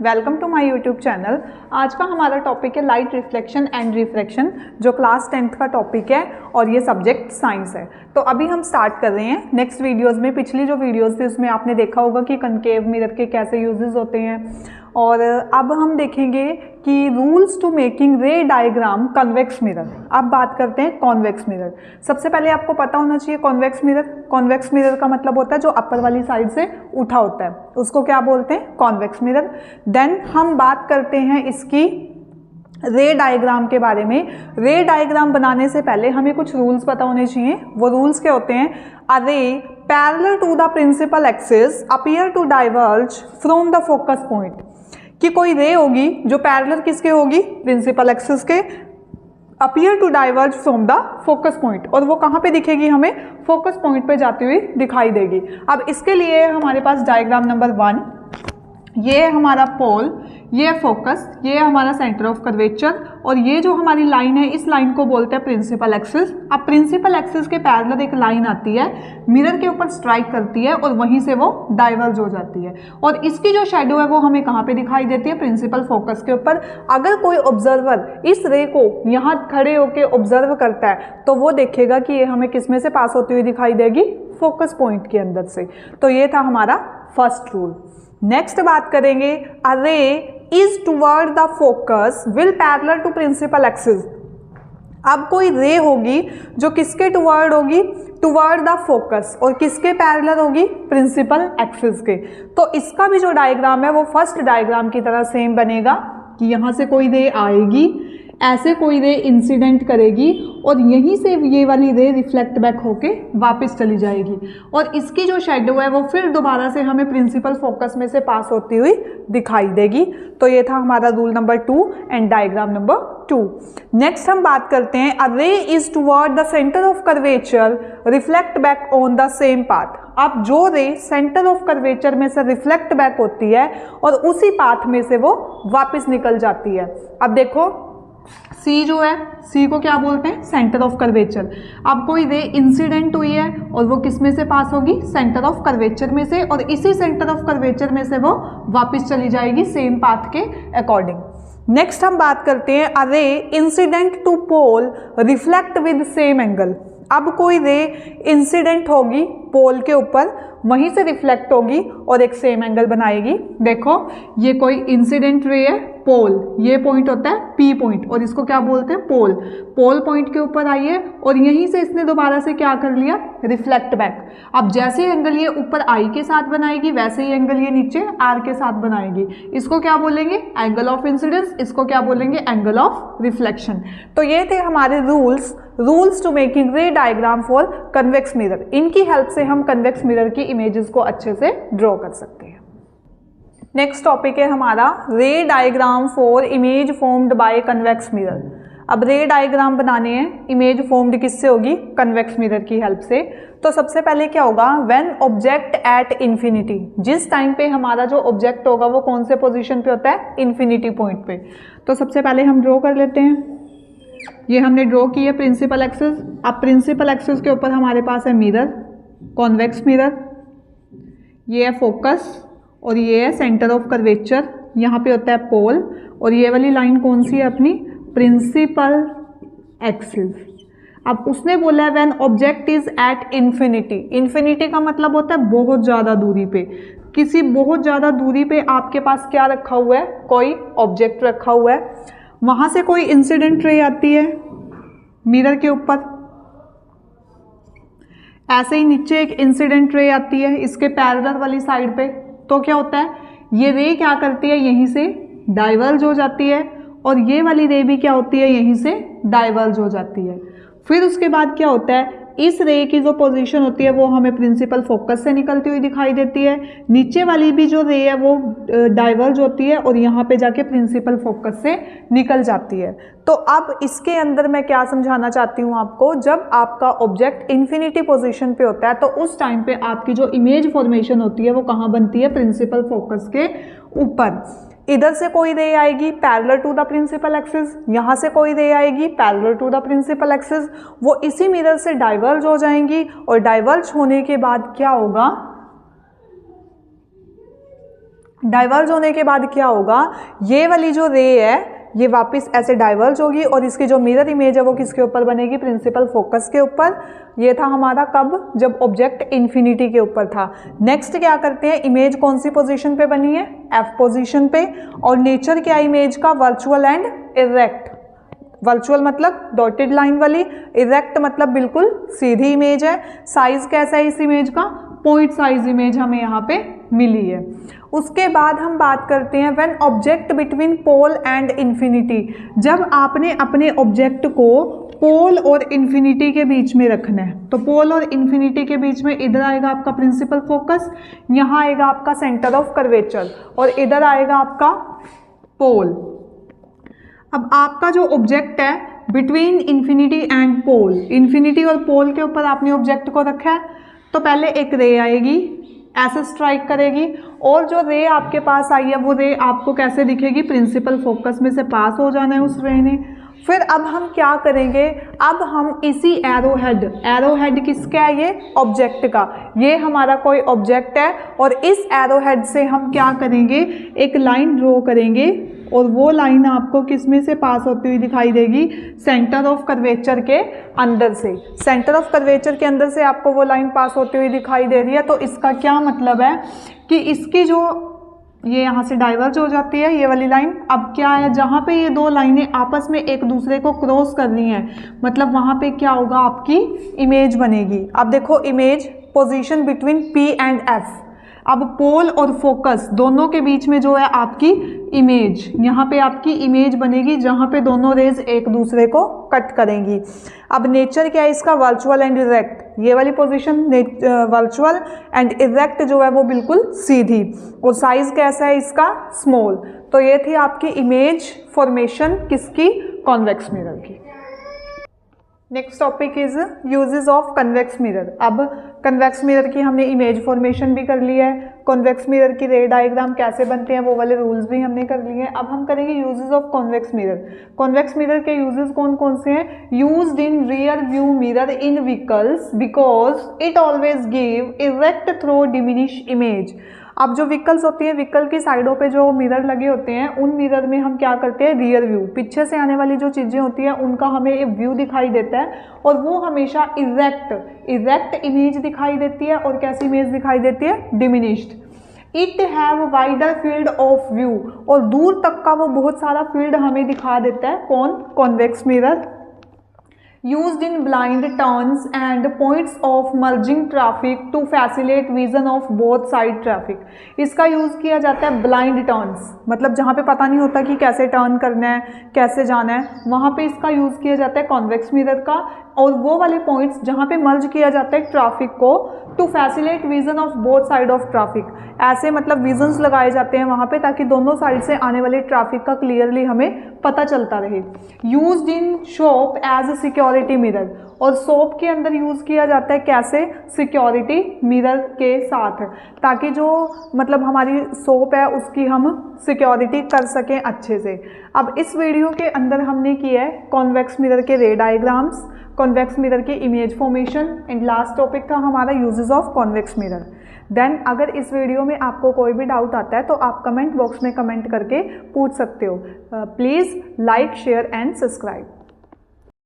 Welcome to my YouTube channel. आज का हमारा टॉपिक है लाइट रिफ्लेक्शन एंड रिफ्रैक्शन, जो क्लास 10th का टॉपिक है और ये सब्जेक्ट साइंस है। तो अभी हम स्टार्ट कर रहे हैं। नेक्स्ट वीडियोस में, पिछली जो वीडियोस थी उसमें आपने देखा होगा कि कनकेव मिरर के कैसे यूजेस होते हैं, और अब हम देखेंगे कि rules to making ray diagram convex mirror. अब बात करते हैं कॉन्वेक्स मिरर। सबसे पहले आपको पता होना चाहिए कॉन्वेक्स मिरर। कॉन्वेक्स मिरर का मतलब होता है जो अपर वाली साइड से उठा होता है, उसको क्या बोलते हैं? Convex mirror. देन हम बात करते हैं इसकी रे डायग्राम के बारे में। रे डायग्राम बनाने से पहले हमें कुछ रूल्स पता होने चाहिए। वो रूल्स क्या होते हैं? A ray parallel to the principal axis appear to diverge from the focus point. कि कोई रे होगी जो पैरेलल किसके होगी? प्रिंसिपल एक्सिस के, appear to diverge from the focus point, और वो कहाँ पे दिखेगी? हमें फोकस पॉइंट पे जाती हुई दिखाई देगी। अब इसके लिए हमारे पास डायग्राम नंबर 1, ये है हमारा पोल, ये है फोकस, ये है हमारा सेंटर ऑफ कर्वेचर, और ये जो हमारी लाइन है इस लाइन को बोलते हैं प्रिंसिपल एक्सिस। अब प्रिंसिपल एक्सिस के पैरेलल एक लाइन आती है, मिरर के ऊपर स्ट्राइक करती है और वहीं से वो डाइवर्ज हो जाती है, और इसकी जो शेडो है वो हमें कहाँ पे दिखाई देती है? प्रिंसिपल फोकस के ऊपर। अगर कोई ऑब्जर्वर इस रे को यहाँ खड़े होकर ऑब्जर्व करता है तो वो देखेगा कि ये हमें किस में से पास होती हुई दिखाई देगी? फोकस पॉइंट के अंदर से। तो ये था हमारा फर्स्ट रूल। नेक्स्ट बात करेंगे, a ray is toward the focus will parallel to principal axis. अब कोई रे होगी जो किसके टुवर्ड होगी? टुवर्ड द फोकस, और किसके पैरेलल होगी? प्रिंसिपल एक्सिस के। तो इसका भी जो डायग्राम है वो फर्स्ट डायग्राम की तरह सेम बनेगा कि यहाँ से कोई रे आएगी, ऐसे कोई रे इंसिडेंट करेगी, और यहीं से ये वाली रे रिफ्लेक्ट बैक होके वापस चली जाएगी, और इसकी जो शेडो है वो फिर दोबारा से हमें प्रिंसिपल फोकस में से पास होती हुई दिखाई देगी। तो ये था हमारा rule number 2 and diagram number 2। Next हम बात करते हैं, a ray is toward the centre of curvature reflect back on the same path. अब जो रे सेंटर ऑफ कर्वेचर में से रिफ्लेक्ट बैक होती है और उसी पाथ में से वो वापस निकल जाती है। अब देखो सी जो है, सी को क्या बोलते हैं? Centre of curvature. अब कोई रे इंसिडेंट हुई है और वो किस में से पास होगी? सेंटर ऑफ कर्वेचर में से, और इसी सेंटर ऑफ कर्वेचर में से वो वापस चली जाएगी सेम पाथ के अकॉर्डिंग। नेक्स्ट हम बात करते हैं, a ray incident to pole reflect with same angle. अब कोई रे इंसिडेंट होगी पोल के ऊपर, वहीं से रिफ्लेक्ट होगी और एक सेम एंगल बनाएगी। देखो ये कोई इंसिडेंट रे है पोल, ये पॉइंट होता है पी पॉइंट, और इसको क्या बोलते हैं? पोल। पोल पॉइंट के ऊपर आई है और यहीं से इसने दोबारा से क्या कर लिया? Reflect back. अब जैसे एंगल ये ऊपर आई के साथ बनाएगी वैसे ही एंगल ये नीचे आर के साथ बनाएगी। इसको क्या बोलेंगे? Angle of incidence. इसको क्या बोलेंगे? Angle of reflection. तो ये थे हमारे rules to making ray diagram for convex mirror. इनकी हेल्प से हम कन्वेक्स मिरर की इमेजेस को अच्छे से ड्रॉ कर सकते हैं। नेक्स्ट टॉपिक है हमारा रे diagram for image formed by convex mirror. अब रे डायग्राम बनाने हैं, इमेज फॉर्म्ड किससे होगी? कन्वेक्स मिरर की हेल्प से। तो सबसे पहले क्या होगा? व्हेन ऑब्जेक्ट एट इन्फिनिटी, जिस टाइम पे हमारा जो ऑब्जेक्ट होगा वो कौन से पोजीशन पे होता है? इन्फिनिटी पॉइंट पे। तो सबसे पहले हम ड्रॉ कर लेते हैं। ये हमने ड्रॉ की है प्रिंसिपल एक्सिस। अब प्रिंसिपल एक्सिस के ऊपर हमारे पास है मिरर, कॉन्वेक्स मिरर, ये है फोकस, और ये है सेंटर ऑफ कर्वेचर, यहाँ पे होता है पोल, और ये वाली लाइन कौन सी है? अपनी प्रिंसिपल एक्सिस। अब उसने बोला है when object is at infinity. Infinity का मतलब होता है बहुत ज़्यादा दूरी पे। किसी बहुत ज़्यादा दूरी पे आपके पास क्या रखा हुआ है? कोई ऑब्जेक्ट रखा हुआ है, वहाँ से कोई इंसिडेंट रे आती है मिरर के ऊपर, ऐसे ही नीचे एक इंसिडेंट रे आती है इसके पैरेलल वाली साइड पे। तो क्या होता है? ये रे क्या करती है? यहीं से डाइवर्ज हो जाती है, और ये वाली रे भी क्या होती है? यहीं से डाइवर्ज हो जाती है। फिर उसके बाद क्या होता है? इस रे की जो पोजीशन होती है वो हमें प्रिंसिपल फोकस से निकलती हुई दिखाई देती है। नीचे वाली भी जो रे है वो डाइवर्ज होती है और यहाँ पे जाके प्रिंसिपल फोकस से निकल जाती है। तो अब इसके अंदर मैं क्या समझाना चाहती हूँ आपको, जब आपका ऑब्जेक्ट इन्फिनिटी पोजीशन पे होता है तो उस टाइम पे आपकी जो इमेज फॉर्मेशन होती है वो कहाँ बनती है? प्रिंसिपल फोकस के ऊपर। इधर से कोई रे आएगी parallel to the principal axis, यहाँ से कोई रे आएगी parallel to the principal axis, वो इसी मिरर से डाइवर्ज हो जाएंगी, और डाइवर्ज होने के बाद क्या होगा? डाइवर्ज होने के बाद क्या होगा, ये वाली जो रे है ये वापस ऐसे डाइवर्ज होगी और इसकी जो मिरर इमेज है वो किसके ऊपर बनेगी, प्रिंसिपल फोकस के ऊपर। ये था हमारा कब, जब ऑब्जेक्ट इन्फिनिटी के ऊपर था। नेक्स्ट क्या करते हैं, इमेज कौन सी पोजीशन पे बनी है, एफ पोजीशन पे। और नेचर क्या इमेज का, वर्चुअल एंड इरेक्ट। वर्चुअल मतलब डॉटेड लाइन वाली, इरेक्ट मतलब बिल्कुल सीधी इमेज है। साइज कैसा है इस इमेज का, पॉइंट साइज इमेज हमें यहाँ पे मिली है। उसके बाद हम बात करते हैं when object between pole and infinity. जब आपने अपने ऑब्जेक्ट को पोल और इन्फिनिटी के बीच में रखना है, तो पोल और इन्फिनिटी के बीच में इधर आएगा आपका प्रिंसिपल फोकस, यहाँ आएगा आपका सेंटर ऑफ कर्वेचर और इधर आएगा आपका पोल। अब आपका जो ऑब्जेक्ट है between infinity and pole, infinity और पोल के ऊपर आपने ऑब्जेक्ट को रखा है, तो पहले एक रे आएगी, ऐसे स्ट्राइक करेगी और जो रे आपके पास आई है वो रे आपको कैसे दिखेगी, प्रिंसिपल फोकस में से पास हो जाना है उस रे ने। फिर अब हम क्या करेंगे, अब हम इसी एरोहेड किसका है, ये ऑब्जेक्ट का, ये हमारा कोई ऑब्जेक्ट है और इस एरोहेड से हम क्या करेंगे, एक लाइन ड्रॉ करेंगे और वो लाइन आपको किस में से पास होती हुई दिखाई देगी, सेंटर ऑफ कर्वेचर के अंदर से। सेंटर ऑफ कर्वेचर के अंदर से आपको वो लाइन पास होती हुई दिखाई दे रही है, तो इसका क्या मतलब है कि इसकी जो ये यहाँ से डाइवर्ज हो जाती है ये वाली लाइन। अब क्या है, जहाँ पे ये दो लाइनें आपस में एक दूसरे को क्रॉस कर रही हैं, मतलब वहाँ पे क्या होगा, आपकी इमेज बनेगी। अब देखो image position between P and F। अब पोल और फोकस दोनों के बीच में जो है आपकी इमेज, यहाँ पे आपकी इमेज बनेगी जहाँ पे दोनों रेज एक दूसरे को कट करेंगी। अब नेचर क्या है इसका, वर्चुअल एंड इरेक्ट। ये वाली पोजीशन वर्चुअल एंड इरेक्ट जो है वो बिल्कुल सीधी, और साइज कैसा है इसका, स्मॉल। तो ये थी आपकी इमेज फॉर्मेशन किसकी, कॉन्वेक्स मिरर की। Next topic is uses of convex mirror. अब कन्वेक्स मिरर की हमने इमेज फॉर्मेशन भी कर लिया है, कॉन्वेक्स मिरर की रे डायग्राम कैसे बनते हैं वो वाले रूल्स भी हमने कर लिए हैं। अब हम करेंगे uses of convex mirror. Convex mirror के यूजेस कौन कौन से हैं, used in rear view mirror in vehicles because it always give erect through diminish image. अब जो व्हीकल्स होती हैं, व्हीकल की साइडों पे जो मिरर लगे होते हैं, उन मिरर में हम क्या करते हैं, रियर व्यू, पीछे से आने वाली जो चीज़ें होती हैं उनका हमें एक व्यू दिखाई देता है और वो हमेशा इरेक्ट इमेज दिखाई देती है। और कैसी इमेज दिखाई देती है, diminished. It have wider field of view, और दूर तक का वो बहुत सारा फील्ड हमें दिखा देता है। कौन, convex mirror. Used in blind turns and points of merging traffic to facilitate vision of both side traffic। इसका यूज़ किया जाता है ब्लाइंड टर्न्स, मतलब जहाँ पे पता नहीं होता कि कैसे टर्न करना है, कैसे जाना है, वहाँ पे इसका यूज़ किया जाता है कॉन्वेक्स मिरर का। और वो वाले पॉइंट्स जहाँ पे मर्ज किया जाता है ट्रैफिक को, to facilitate vision of both side of traffic, ऐसे मतलब विजन्स लगाए जाते हैं वहाँ पे ताकि दोनों साइड से आने वाले ट्रैफिक का क्लियरली हमें पता चलता रहे। Used in shop as a security mirror, और शॉप के अंदर यूज़ किया जाता है कैसे, सिक्योरिटी मिरर के साथ, ताकि जो मतलब हमारी शॉप है उसकी हम सिक्योरिटी कर सकें अच्छे से। अब इस वीडियो के अंदर हमने किया है कॉन्वेक्स मिरर के रे डायग्राम्स, कॉन्वेक्स मिरर की image formation, and last topic था हमारा uses of convex mirror. Then अगर इस वीडियो में आपको कोई भी डाउट आता है तो आप कमेंट बॉक्स में कमेंट करके पूछ सकते हो। Please like, share and subscribe.